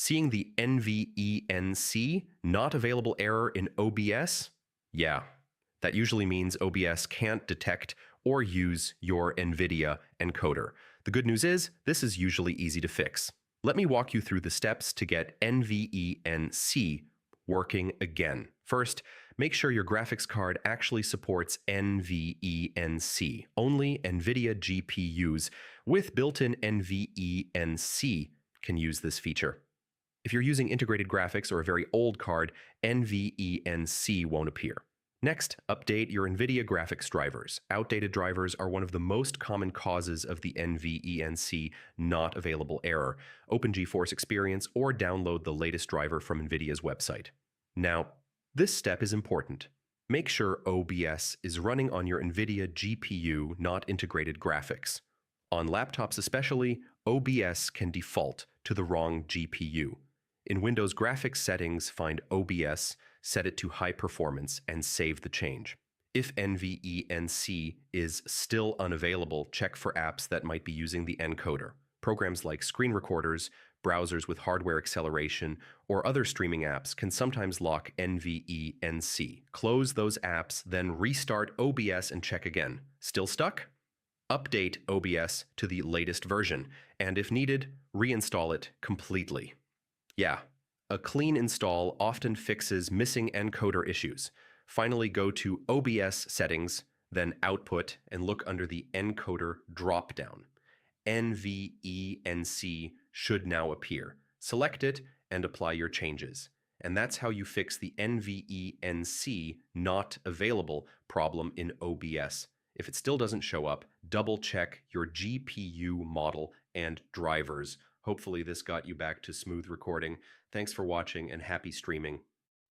Seeing the NVENC not available error in OBS? Yeah, that usually means OBS can't detect or use your NVIDIA encoder. The good news is, this is usually easy to fix. Let me walk you through the steps to get NVENC working again. First, make sure your graphics card actually supports NVENC. Only NVIDIA GPUs with built-in NVENC can use this feature. If you're using integrated graphics or a very old card, NVENC won't appear. Next, update your NVIDIA graphics drivers. Outdated drivers are one of the most common causes of the NVENC not available error. Open GeForce Experience or download the latest driver from NVIDIA's website. Now, this step is important. Make sure OBS is running on your NVIDIA GPU, not integrated graphics. On laptops especially, OBS can default to the wrong GPU. In Windows graphics settings, find OBS, set it to high performance, and save the change. If NVENC is still unavailable, check for apps that might be using the encoder. Programs like screen recorders, browsers with hardware acceleration, or other streaming apps can sometimes lock NVENC. Close those apps, then restart OBS and check again. Still stuck? Update OBS to the latest version, and if needed, reinstall it completely. Yeah, a clean install often fixes missing encoder issues. Finally, go to OBS settings, then output, and look under the encoder dropdown. NVENC should now appear. Select it and apply your changes. And that's how you fix the NVENC not available problem in OBS. If it still doesn't show up, double check your GPU model and drivers. Hopefully this got you back to smooth recording. Thanks for watching and happy streaming.